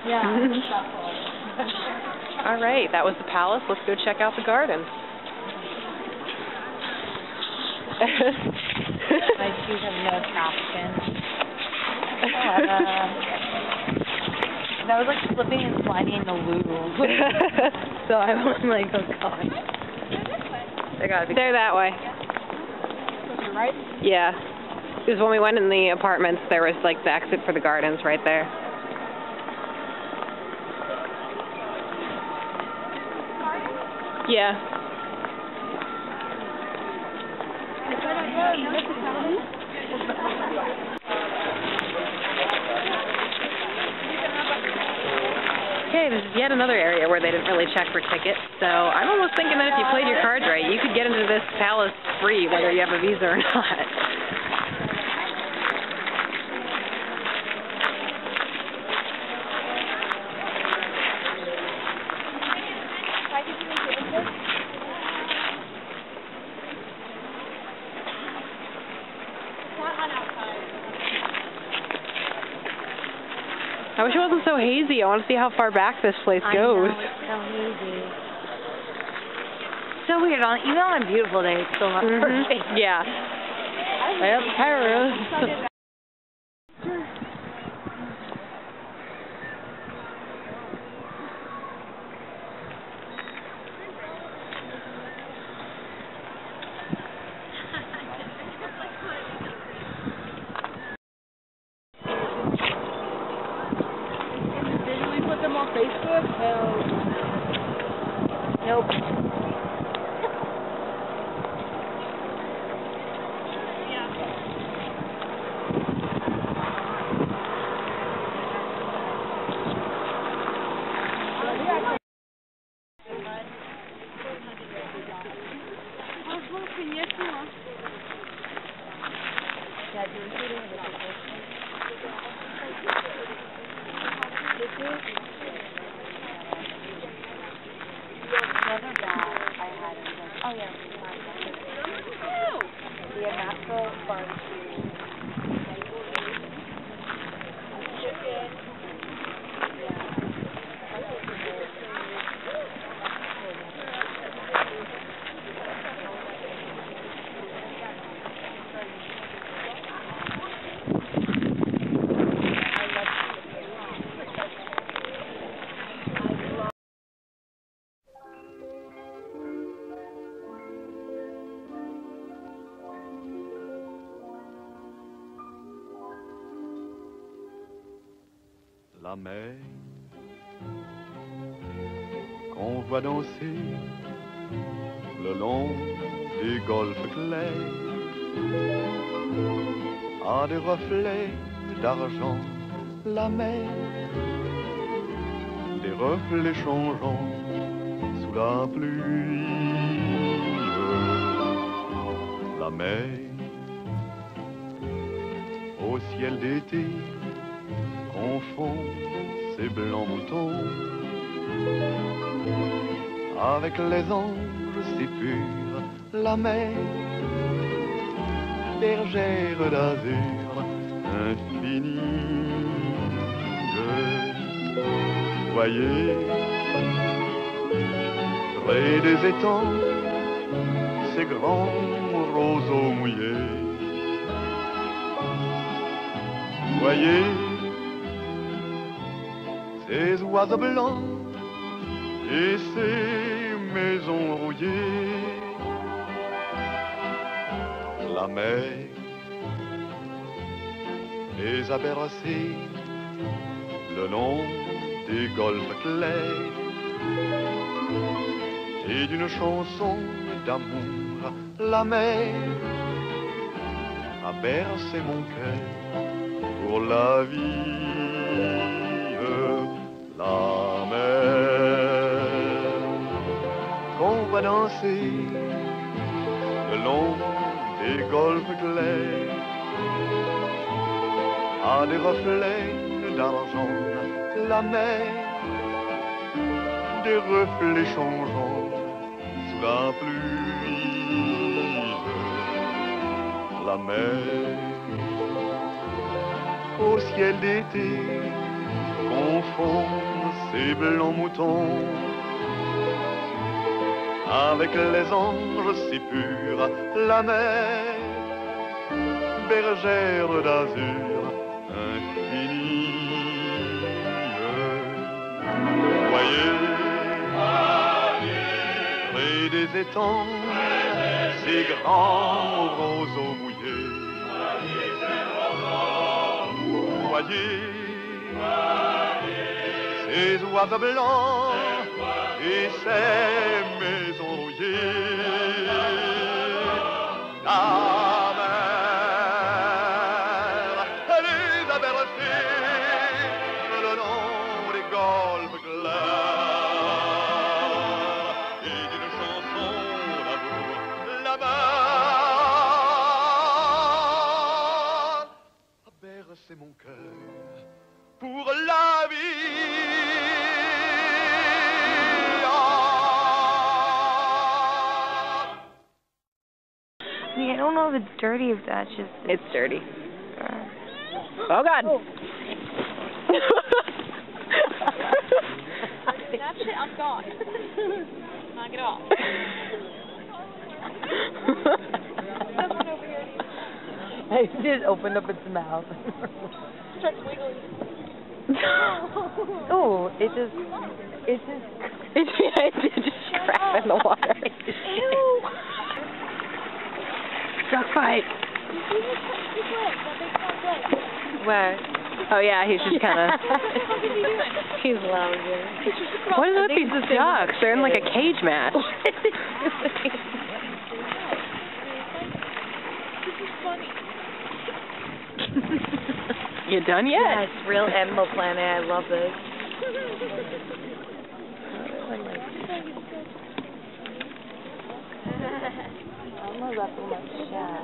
Yeah. All right, that was the palace. Let's go check out the garden. My shoes have no traction. That was like slipping and sliding in the loo. So I was like, oh god. They're that way. Right? Yeah. Because when we went in the apartments, there was like the exit for the gardens right there. Yeah. Okay, this is yet another area where they didn't really check for tickets, so I'm almost thinking that if you played your cards right, you could get into this palace free, whether you have a visa or not. I wish it wasn't so hazy. I want to see how far back this place goes. I know, it's so hazy. So weird. Even on a beautiful day, it's still not perfect. Yeah. That's Paris. Put them on Facebook? Nope. La mer qu'on voit danser le long des golfes clairs a des reflets d'argent. La mer, des reflets changeants sous la pluie. La mer au ciel d'été confond ces blancs moutons avec les anges si purs. La mer, bergère d'azur infinie. Voyez, près des étangs, ces grands roseaux mouillés. Voyez, ces oiseaux blancs et ces maisons rouillées. La mer les a bercés le long des golfes clairs et d'une chanson d'amour. La mer a bercé mon cœur pour la vie. La mer qu'on va danser le long des golfes clairs a des reflets d'argent. La mer, des reflets changeants sous la pluie. La mer au ciel d'été confond ses blancs moutons avec les anges si purs, la mer, bergère d'azur infinie. Voyez, près des étangs, ces grands roseaux mouillés. Voyez, ces oiseaux blancs et ces maisons rouillées. La mer, elle les a bercées le long des golfes clairs et d'une chanson d'amour là-bas a bercé mon cœur pour la vie. I don't know if it's dirty, if that's just... It's dirty. Oh, God. Oh. That's it, I'm gone. Knock it off. Someone over here. It just opened up its mouth. Starts wiggling. Oh, it just... It's just crap in the water. Ew. Duck fight. Where? Oh, yeah, he's just kind of... He's lounging. What is with these ducks? They're in like a cage match. You done yet? Yeah, it's real Animal Planet. I love this. I don't know about so much chat.